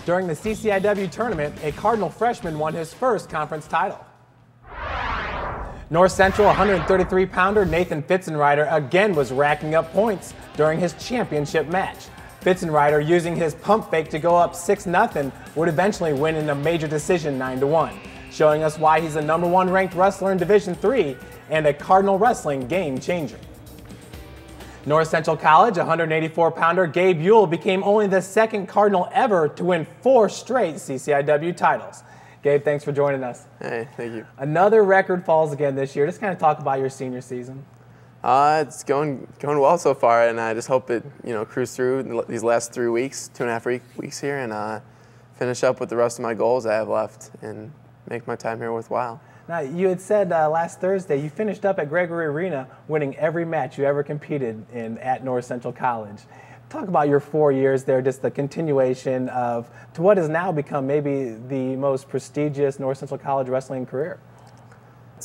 During the CCIW tournament, a Cardinal freshman won his first conference title. North Central 133-pounder Nathan Fitzenrider again was racking up points during his championship match. Fitzenrider, using his pump fake to go up 6-0, would eventually win in a major decision 9-1, showing us why he's the #1 ranked wrestler in Division III and a Cardinal Wrestling game changer. North Central College 184-pounder Gabe Youel became only the second Cardinal ever to win 4 straight CCIW titles. Gabe, thanks for joining us. Hey, thank you. Another record falls again this year. Just kind of talk about your senior season. It's going well so far, and I just hope it cruise through these last 3 weeks, 2.5 weeks here, and finish up with the rest of my goals I have left and make my time here worthwhile. Now, you had said last Thursday you finished up at Gregory Arena winning every match you ever competed in at North Central College. Talk about your 4 years there, just the continuation of to what has now become maybe the most prestigious North Central College wrestling career.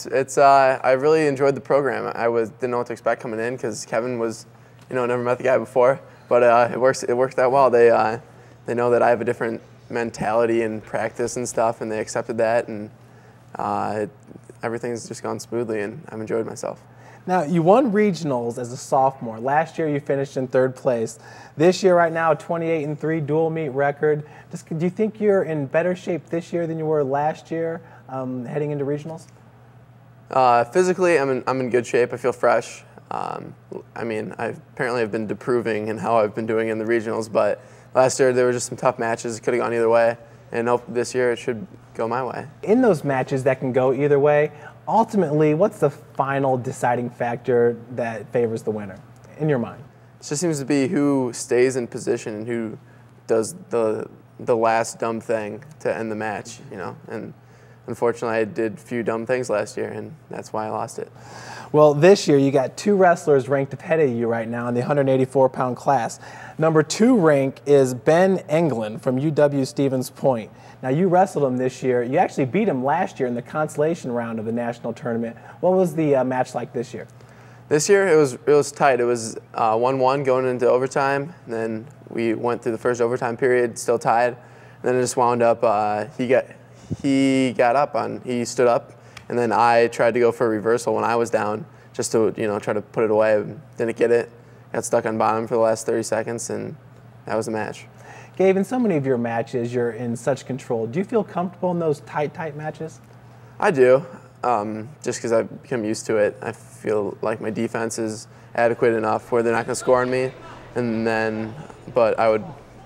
I really enjoyed the program. Didn't know what to expect coming in because Kevin was, never met the guy before, but it worked out well. They know that I have a different mentality and practice and stuff, and they accepted that, and everything's just gone smoothly, and I've enjoyed myself. Now, you won regionals as a sophomore. Last year, you finished in 3rd place. This year, right now, a 28-3 dual meet record. Do you think you're in better shape this year than you were last year, heading into regionals? Physically, I'm in good shape. I feel fresh. I apparently have been improving in how I've been doing in the regionals, but last year there were just some tough matches. It could have gone either way, and hope this year it should go my way. In those matches that can go either way, ultimately, what's the final deciding factor that favors the winner, in your mind? It just seems to be who stays in position and who does the last dumb thing to end the match, and unfortunately, I did a few dumb things last year, and that's why I lost it. Well, this year, you got 2 wrestlers ranked ahead of you right now in the 184-pound class. Number 2 rank is Ben Englund from UW Stevens Point. Now, you wrestled him this year. You actually beat him last year in the consolation round of the national tournament. What was the match like this year? This year, it was tight. It was 1-1 going into overtime. And then we went through the first overtime period, still tied. And then it just wound up, he stood up, and then I tried to go for a reversal when I was down, just to try to put it away. Didn't get it. Got stuck on bottom for the last 30 seconds, and that was the match. Gabe, in so many of your matches, you're in such control. Do you feel comfortable in those tight matches? I do, just because I've become used to it. I feel like my defense is adequate enough where they're not going to score on me, but I would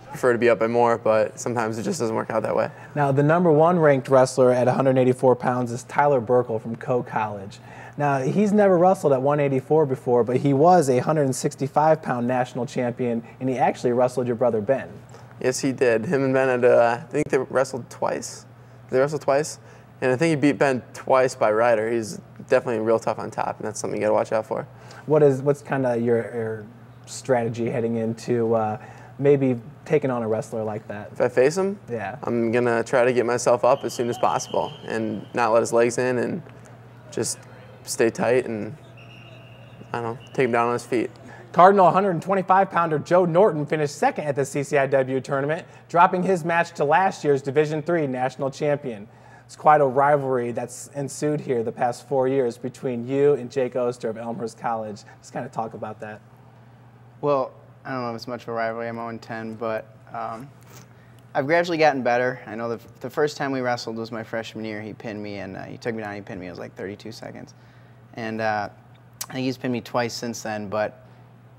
prefer to be up by more, but sometimes it just doesn't work out that way. Now, the #1 ranked wrestler at 184 pounds is Tyler Burkle from Coe College. Now, he's never wrestled at 184 before, but he was a 165-pound national champion, and he actually wrestled your brother Ben. Yes, he did. Him and Ben had, I think they wrestled twice. They wrestled twice, and I think he beat Ben twice by rider. He's definitely real tough on top, and that's something you got to watch out for. What's kind of your strategy heading into maybe taking on a wrestler like that? If I face him, yeah, I'm going to try to get myself up as soon as possible and not let his legs in and just stay tight and, take him down on his feet. Cardinal 125-pounder Joe Norton finished 2nd at the CCIW tournament, dropping his match to last year's Division III national champion. It's quite a rivalry that's ensued here the past 4 years between you and Jake Oster of Elmhurst College. Just kind of talk about that. Well, I don't know if it's much of a rivalry. I'm 0-10, but I've gradually gotten better. I know the first time we wrestled was my freshman year. He pinned me, and he took me down. He pinned me. It was like 32 seconds. And I think he's pinned me twice since then, but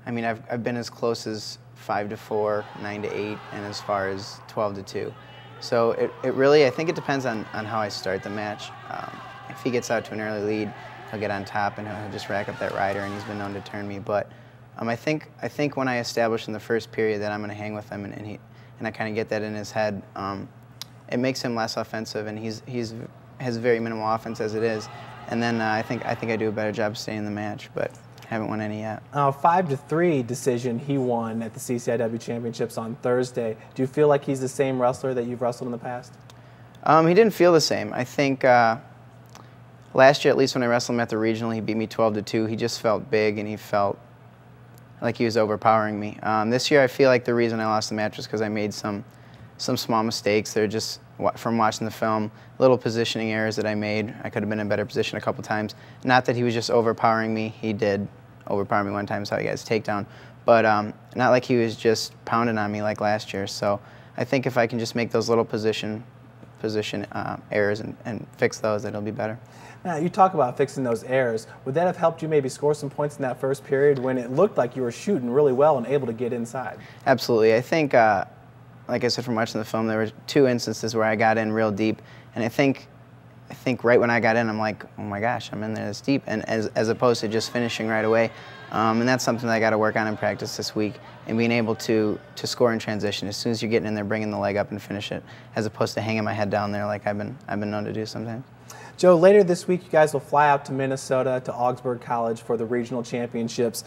I've been as close as 5-4, 9-8, and as far as 12-2. So it really, I think it depends on how I start the match. If he gets out to an early lead, he'll get on top and he'll just rack up that rider, and he's been known to turn me. But I think when I establish in the first period that I'm going to hang with him, and I kind of get that in his head, it makes him less offensive, and he has very minimal offense as it is. And then I think I do a better job staying in the match, but haven't won any yet. 5-3 decision he won at the CCIW Championships on Thursday. Do you feel like he's the same wrestler that you've wrestled in the past? He didn't feel the same. I think last year, at least when I wrestled him at the regional, he beat me 12-2. He just felt big, and he felt like he was overpowering me. This year, I feel like the reason I lost the match was because I made some some small mistakes. They're just from watching the film, little positioning errors that I made. I could have been in a better position a couple times. Not that he was just overpowering me. He did overpower me one time, so he got his takedown. But not like he was just pounding on me like last year. So I think if I can just make those little position errors and fix those, it'll be better. Now, you talk about fixing those errors. Would that have helped you maybe score some points in that first period when it looked like you were shooting really well and able to get inside? Absolutely. I think, like I said from watching the film, there were 2 instances where I got in real deep, and I think right when I got in, I'm like, oh my gosh, I'm in there this deep, and as opposed to just finishing right away. And that's something that I got to work on in practice this week, and being able to score in transition as soon as you're getting in there, bringing the leg up and finish it, as opposed to hanging my head down there like I've been known to do sometimes. Joe, later this week, you guys will fly out to Minnesota to Augsburg College for the regional championships.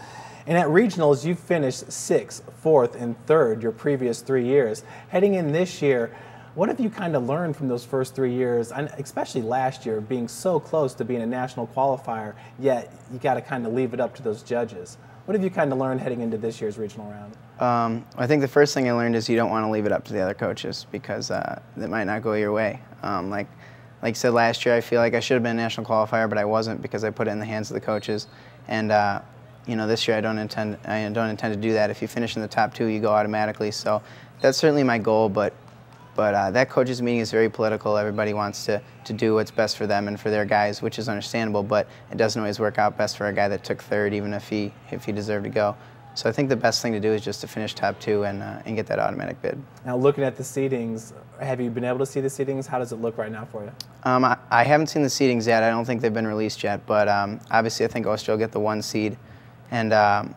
And at regionals, you finished 6th, 4th, and 3rd your previous 3 years. Heading in this year, what have you kind of learned from those first 3 years, and especially last year, being so close to being a national qualifier, yet you got to kind of leave it up to those judges? What have you kind of learned heading into this year's regional round? I think the first thing I learned is you don't want to leave it up to the other coaches, because that might not go your way. Like I said last year, I feel like I should have been a national qualifier, but I wasn't because I put it in the hands of the coaches. And you know, this year I don't intend to do that. If you finish in the top 2, you go automatically. So that's certainly my goal. But that coaches meeting is very political. Everybody wants to do what's best for them and for their guys, which is understandable. But it doesn't always work out best for a guy that took 3rd, even if he deserved to go. So I think the best thing to do is just to finish top 2 and get that automatic bid. Now, looking at the seedings, have you been able to see the seedings? How does it look right now for you? I haven't seen the seedings yet. I don't think they've been released yet. But obviously, I think Austria will get the 1 seed. And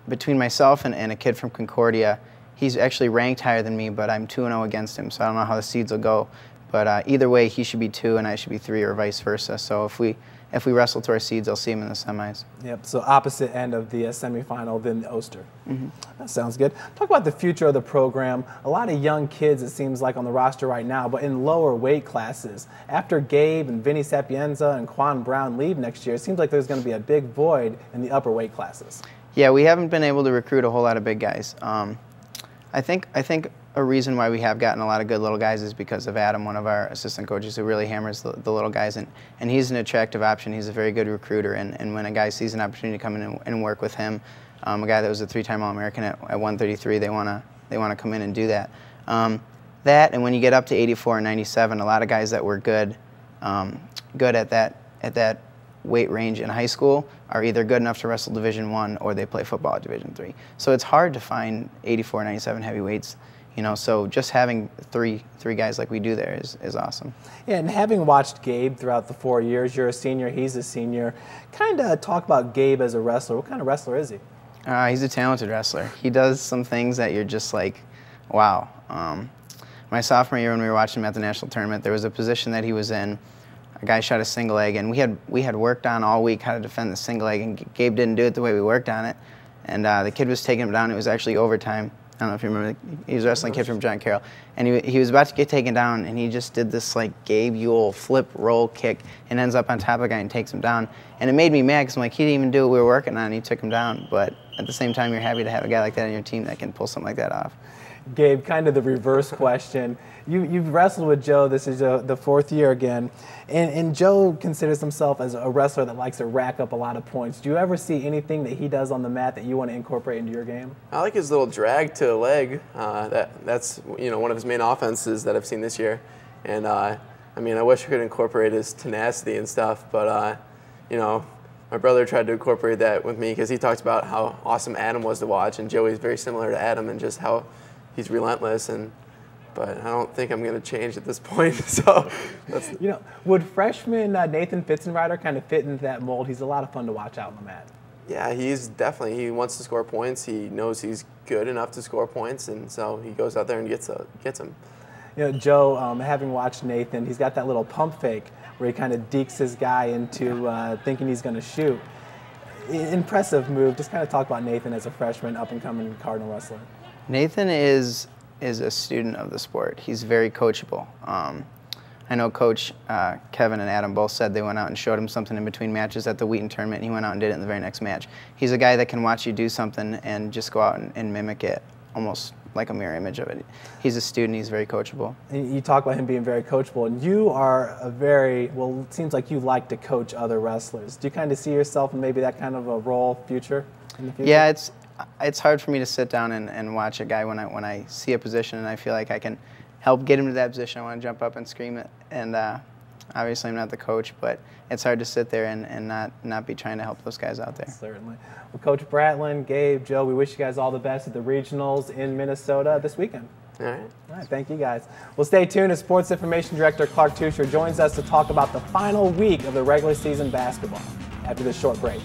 between myself and a kid from Concordia, he's actually ranked higher than me, but I'm 2-0 against him. So I don't know how the seeds will go. But either way, he should be 2 and I should be 3, or vice versa. So if we wrestle to our seeds, I'll see him in the semis. Yep, so opposite end of the semifinal than the Oster. Mm-hmm. That sounds good. Talk about the future of the program. A lot of young kids, it seems like, on the roster right now, but in lower weight classes. After Gabe and Vinny Sapienza and Quan Brown leave next year, it seems like there's going to be a big void in the upper weight classes. Yeah, we haven't been able to recruit a whole lot of big guys. I think a reason why we have gotten a lot of good little guys is because of Adam, one of our assistant coaches, who really hammers the little guys, and he's an attractive option. He's a very good recruiter, and when a guy sees an opportunity to come in and work with him, a guy that was a 3-time All-American at 133, they want to come in and do that. That, and when you get up to 84 and 97, a lot of guys that were good at that weight range in high school are either good enough to wrestle Division I or they play football at Division III. So it's hard to find 84, 97 heavyweights. You know, so just having three guys like we do there is awesome. Yeah, and having watched Gabe throughout the 4 years, you're a senior, he's a senior. Kind of talk about Gabe as a wrestler. What kind of wrestler is he? He's a talented wrestler. He does some things that you're just like, wow. My sophomore year when we were watching him at the national tournament, there was a position that he was in. A guy shot a single leg, and we had worked on all week how to defend the single leg, and Gabe didn't do it the way we worked on it. And the kid was taking him down. It was actually overtime. I don't know if you remember. He was a wrestling kid from John Carroll. And he was about to get taken down, and he just did this like Gabe Youel flip roll kick and ends up on top of a guy and takes him down. And it made me mad because I'm like, he didn't even do what we were working on, and he took him down. But at the same time, you're happy to have a guy like that on your team that can pull something like that off. Gabe, kind of the reverse question. You've wrestled with Joe. This is the 4th year again. And Joe considers himself as a wrestler that likes to rack up a lot of points. Do you ever see anything that he does on the mat that you want to incorporate into your game? I like his little drag to the leg. That's one of his main offenses that I've seen this year. And I mean, I wish I could incorporate his tenacity and stuff, but my brother tried to incorporate that with me because he talked about how awesome Adam was to watch, and Joey's very similar to Adam and just how he's relentless. But I don't think I'm going to change at this point. So, would freshman Nathan Fitzenrider kind of fit into that mold? He's a lot of fun to watch out on the mat. Yeah, he wants to score points. He knows he's good enough to score points, and so he goes out there and gets them. Joe, having watched Nathan, he's got that little pump fake where he kind of dekes his guy into thinking he's going to shoot. Impressive move. Just kind of talk about Nathan as a freshman, up-and-coming Cardinal wrestler. Nathan is a student of the sport. He's very coachable. I know Coach Kevin and Adam both said they went out and showed him something in between matches at the Wheaton tournament, and he went out and did it in the very next match. He's a guy that can watch you do something and just go out and mimic it almost like a mirror image of it. He's a student. He's very coachable. And you talk about him being very coachable, and you are well, it seems like you like to coach other wrestlers. Do you kind of see yourself in maybe that kind of a role in the future? Yeah, it's hard for me to sit down and watch a guy when I see a position and I feel like I can help get him to that position. I want to jump up and scream it. And obviously I'm not the coach, but it's hard to sit there and not be trying to help those guys out there. Certainly. Well, Coach Bratland, Gabe, Joe, we wish you guys all the best at the regionals in Minnesota this weekend. All right. All right, thank you guys. Well, stay tuned as Sports Information Director Clark Tusher joins us to talk about the final week of the regular season basketball after this short break.